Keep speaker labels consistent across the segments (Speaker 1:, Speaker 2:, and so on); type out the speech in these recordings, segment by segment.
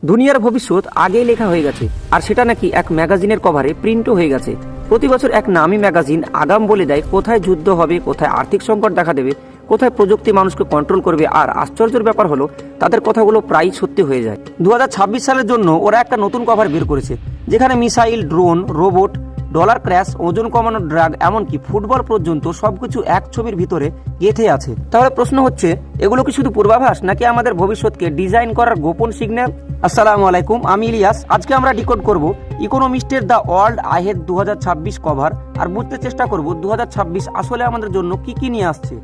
Speaker 1: দুনিয়ার ভবিষ্যৎ আগেই লেখা হয়ে গেছে, আর সেটা নাকি এক ম্যাগাজিনের কভারে প্রিন্টও হয়ে গেছে। প্রতি বছর এক নামী ম্যাগাজিন আগাম বলে দেয় কোথায় যুদ্ধ হবে, কোথায় আর্থিক সংকট দেখা দেবে, কোথায় প্রযুক্তি মানুষকে কন্ট্রোল করবে। আর আশ্চর্যের ব্যাপার হলো তাদের কথাগুলো প্রায়ই সত্যি হয়ে যায়। 2026 সালের জন্য ওরা একটা নতুন কভার বের করেছে, যেখানে missile, drone, robot, dollar crash, ওজন কমানোর ড্রাগ, এমনকি ফুটবল পর্যন্ত সবকিছু এক ছবির ভিতরে গেঁথে আছে। তাহলে প্রশ্ন হচ্ছে, এগুলো কি শুধু পূর্বাভাস, নাকি আমাদের ভবিষ্যৎকে ডিজাইন করার গোপন সিগন্যাল? আসসালামু আলাইকুম, আমি ইলিয়াস। আজকে আমরা ডিকোড করব ইকোনমিস্টের দ্য ওয়ার্ল্ড আহেড 2026 কভার, আর বুঝতে চেষ্টা করব 2026 আসলে আমাদের জন্য কি কি নিয়ে আসছে।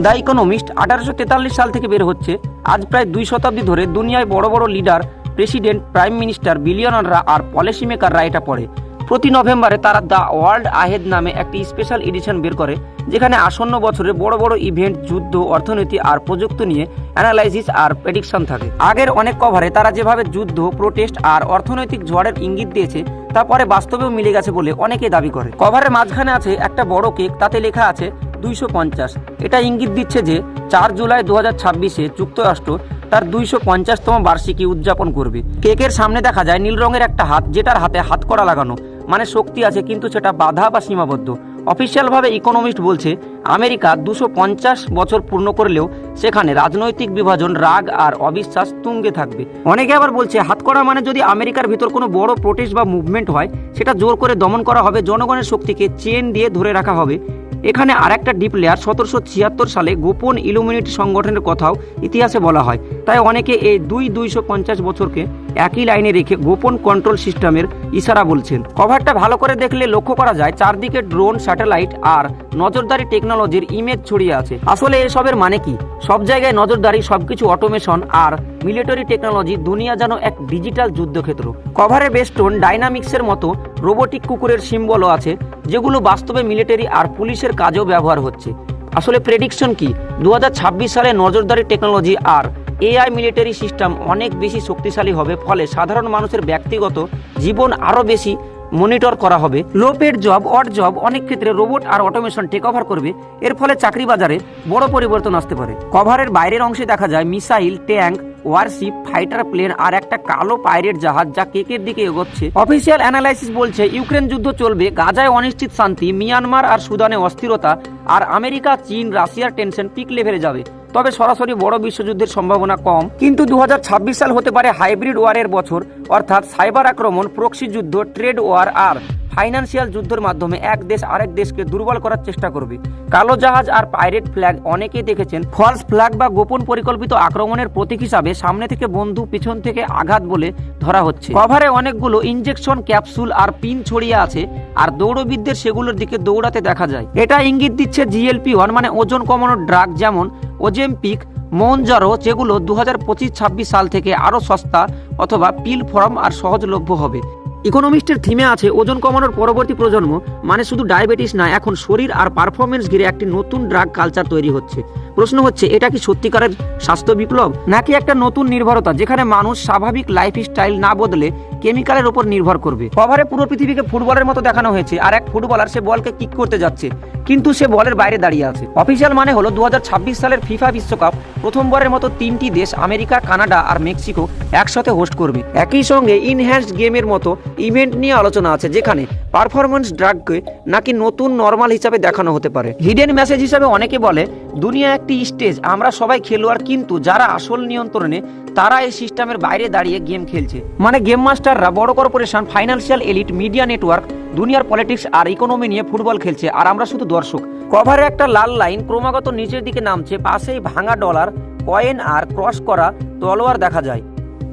Speaker 1: দ্য ইকোনমিস্ট 1843 সাল থেকে বের হচ্ছে। আজ প্রায় 2 শতাব্দী ধরে দুনিয়ায় বড় বড় লিডার, প্রেসিডেন্ট, প্রাইম মিনিস্টার, বিলিয়নাররা আর পলিসি মেকাররা এটা পড়ে। প্রতি নভেম্বরে তারা দ্য ওয়ার্ল্ড আহেড নামে একটি স্পেশাল এডিশন বের করে, যেখানে আসন্ন বছরের বড় বড় ইভেন্ট, যুদ্ধ, অর্থনীতি আর প্রযুক্তি নিয়ে অ্যানালাইসিস আর প্রেডিকশন থাকে। আগের অনেক কভারে তারা যেভাবে যুদ্ধ, প্রোটেস্ট আর অর্থনৈতিক ঝড়ের ইঙ্গিত দিয়েছে, তারপরে বাস্তবেও মিলে গেছে বলে অনেকে দাবি করে। কভারের মাঝখানে আছে একটা বড় কেক, তাতে লেখা আছে 250। এটা ইঙ্গিত দিচ্ছে যে 4 জুলাই 2026-এ যুক্তরাষ্ট্র তার 250তম বার্ষিকী উদযাপন করবে। কেকের সামনে দেখা যায় নীল রঙের একটা হাত, যেটার হাতে হাতকড়া লাগানো, মানে শক্তি আছে, কিন্তু সেটা বাধা বা সীমাবদ্ধ। অফিসিয়ালভাবে ইকোনমিস্ট বলছে আমেরিকা 250 বছর পূর্ণ করলেও সেখানে রাজনৈতিক বিভাজন, রাগ আর অবিশ্বাস তুঙ্গে থাকবে। অনেকে আবার বলছে হাতকড়া মানে যদি আমেরিকার ভিতর কোনো বড় প্রোটেস্ট বা মুভমেন্ট হয়, সেটা জোর করে দমন করা হবে, জনগণের শক্তিকে চেন দিয়ে ধরে রাখা হবে। এখানে আরেকটা ডিপ লেয়ার, 1776 সালে গোপন ইলুমিনেটি সংগঠনের কথাও ইতিহাসে বলা হয়। তাই অনেকে এই 250 বছরকে একই লাইনে রেখে গোপন কন্ট্রোল সিস্টেমের ইশারা বলছেন। কভারটা ভালো করে দেখলে লক্ষ্য করা যায় চারদিকে ড্রোন, স্যাটেলাইট আর নজরদারি টেকনোলজির ইমেজ ছড়িয়ে আছে। আসলে এসবের মানে কি? সব জায়গায় নজরদারি, সবকিছু অটোমেশন আর মিলিটারি টেকনোলজি। দুনিয়া যেন এক ডিজিটাল যুদ্ধক্ষেত্র। কভারে বেস্টোন ডাইনামিক্সের মতো রোবোটিক কুকুরের সিম্বলও আছে, যেগুলো বাস্তবে মিলিটারি আর পুলিশের কাজেও ব্যবহার হচ্ছে। আসলে প্রেডিকশন কি? 2026 সালে নজরদারি টেকনোলজি আর এআই মিলিটারি সিস্টেম অনেক বেশি শক্তিশালী হবে, ফলে সাধারণ মানুষের ব্যক্তিগত জীবন আরও বেশি মনিটর করা হবে। Low paid job, odd job অনেক ক্ষেত্রে রোবট আর অটোমেশন টেক ওভার করবে। এর ফলে চাকরি বাজারে বড় পরিবর্তন আসতে পারে। কভারের বাইরের অংশে দেখা যায় missile, tank, warship, fighter plane আর একটা কালো পাইরেট জাহাজ, যা কেকের দিকে এগোচ্ছে। অফিসিয়াল অ্যানালাইসিস বলছে ইউক্রেন যুদ্ধ চলবে, গাজায় অনিশ্চিত শান্তি, মিয়ানমার আর সুদানে অস্থিরতা, আর আমেরিকা, চীন, রাশিয়ার টেনশন পিক লেভেলে যাবে। তবে সরাসরি বড় বিশ্বযুদ্ধের সম্ভাবনা কম। কিন্তু 2026 সাল হতে পারে হাইব্রিড ওয়ারের বছর, অর্থাৎ সাইবার আক্রমণ, প্রক্সি যুদ্ধ, ট্রেড ওয়ার আর ফাইন্যান্সিয়াল যুদ্ধের মাধ্যমে এক দেশ আরেক দেশকে দুর্বল করার চেষ্টা করবে। কালো জাহাজ আর পাইরেট ফ্ল্যাগ অনেকেই দেখেছেন ফলস ফ্ল্যাগ বা গোপন পরিকল্পিত আক্রমণের প্রতীক হিসাবে। সামনে থেকে বন্ধু, পিছন থেকে আঘাত বলে ধরা হচ্ছে। কভারে অনেকগুলো ইনজেকশন, ক্যাপসুল আর পিন ছড়িয়ে আছে, আর দৌড়বিদদের সেগুলোর দিকে দৌড়াতে দেখা যায়। এটা ইঙ্গিত দিচ্ছে GLP-1 মানে ওজন কমানোর ড্রাগ, যেমন ওজেমপিক, মনজারো, যেগুলো 2025-26 সাল থেকে আরও সস্তা অথবা পিল ফর্ম আর সহজলভ্য হবে। ইকোনমিস্টের থিমে আছে ওজন কমানোর পরবর্তী প্রজন্ম, মানে শুধু ডায়াবেটিস না, এখন শরীর আর পারফরমেন্স ঘিরে একটি নতুন ড্রাগ কালচার তৈরি হচ্ছে। প্রশ্ন হচ্ছে, এটা কি সত্যিকারের স্বাস্থ্য বিপ্লব, নাকি একটা নতুন নির্ভরতা, যেখানে মানুষ স্বাভাবিক লাইফস্টাইল না বদলে কেমিক্যালের উপর নির্ভর করবে? কভারে পুরো পৃথিবীকে ফুটবলের মতো দেখানো হয়েছে, আর এক ফুটবলার সে বলকে কিক করতে যাচ্ছে, কিন্তু সে বলের বাইরে দাঁড়িয়ে আছে। অফিসিয়াল মানে হলো 2026 সালের ফিফা বিশ্বকাপ প্রথমবারের মতো 3টি দেশ, আমেরিকা, কানাডা আর মেক্সিকো, একসাথে হোস্ট করবে। একই সঙ্গে ইনহ্যান্সড গেমের মতো ইভেন্ট নিয়ে আলোচনা আছে, যেখানে পারফরমেন্স ড্রাগকে নাকি নতুন নর্মাল হিসাবে দেখানো হতে পারে। হিডেন মেসেজ হিসাবে অনেকে বলে দুনিয়া একটি স্টেজ, আমরা সবাই খেলোয়াড়, কিন্তু যারা আসল নিয়ন্ত্রণে তারা এই সিস্টেমের বাইরে দাঁড়িয়ে গেম খেলছে। মানে গেম মাস্টাররা, বড় corporation, financial elite, media network দুনিয়ার পলিটিক্স আর ইকোনমি নিয়ে ফুটবল খেলছে, আর আমরা শুধু দর্শক। কভারে একটা লাল লাইন ক্রমাগত নিচের দিকে নামছে, পাশেই ভাঙা ডলার, কয়েন আর ক্রস করা তলোয়ার দেখা যায়।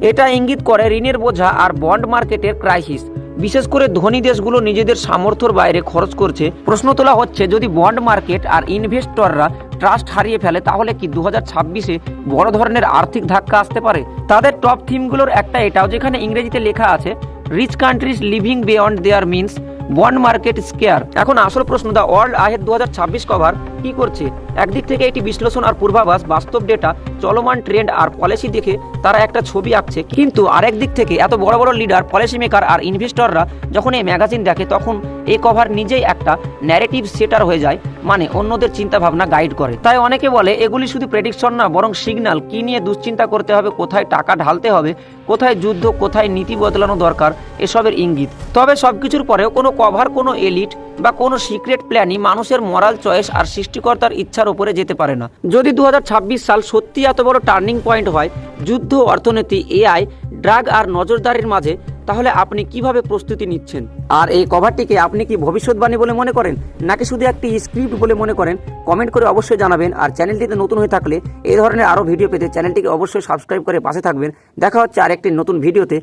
Speaker 1: এটা ইঙ্গিত করে ঋণের বোঝা আর বন্ড মার্কেটের ক্রাইসিস। বিশেষ করে ধনী দেশগুলো নিজেদের সামর্থ্যের বাইরে খরচ করছে। প্রশ্ন তোলা হচ্ছে, যদি বন্ড মার্কেট আর ইনভেস্টররা ট্রাস্ট হারিয়ে ফেলে, তাহলে কি 2026-এ বড় ধরনের আর্থিক ধাক্কা আসতে পারে? তাদের টপ থিমগুলোর একটা এটাও, যেখানে ইংরেজিতে লেখা আছে rich countries living beyond their means, bond market scare. এখন আসল প্রশ্ন, দ্য ওয়ার্ল্ড আহেড 2026 কভার কি করছে। একদিক থেকে এটি বিশ্লেষণ আর পূর্বাভাস, বাস্তব ডেটা, চলমান ট্রেন্ড আর পলিসি দেখে তারা একটা ছবি আঁকছে, কিন্তু আরেক দিক থেকে এত বড় বড় লিডার, পলিসি মেকার আর ইনভেস্টররা যখন এই ম্যাগাজিন দেখে তখন এই কভার নিজেই একটা ন্যারেটিভ সেটার হয়ে যায়, মানে অন্যদের চিন্তা ভাবনা গাইড করে। তাই অনেকে বলে এগুলি শুধু প্রেডিকশন না, বরং সিগন্যাল, কি নিয়ে দুশ্চিন্তা করতে হবে, কোথায় টাকা ঢালতে হবে, কোথায় যুদ্ধ, কোথায় নীতি বদলানো দরকার, এসবের ইঙ্গিত। তবে সবকিছুর পরেও কোনো কভার, কোনো এলিট বা কোনো সিক্রেট প্ল্যানই মানুষের মরাল চয়েস আর সৃষ্টিকর্তার ইচ্ছার উপরে যেতে পারে না। যদি 2026 সাল সত্যি এত বড় টার্নিং পয়েন্ট হয়, যুদ্ধ, অর্থনীতি, এআই, ড্রাগ আর নজরদারির মাঝে, তাহলে আপনি কিভাবে প্রস্তুতি নিচ্ছেন? আর এই কভারটিকে আপনি কি ভবিষ্যৎবাণী বলে মনে করেন, নাকি শুধু একটি স্ক্রিপ্ট বলে মনে করেন? কমেন্ট করে অবশ্যই জানাবেন। আর চ্যানেলটিতে নতুন হয়ে থাকলে এই ধরনের আরও ভিডিও পেতে চ্যানেলটিকে অবশ্যই সাবস্ক্রাইব করে পাশে থাকবেন। দেখা হচ্ছে আরেকটি নতুন ভিডিওতে।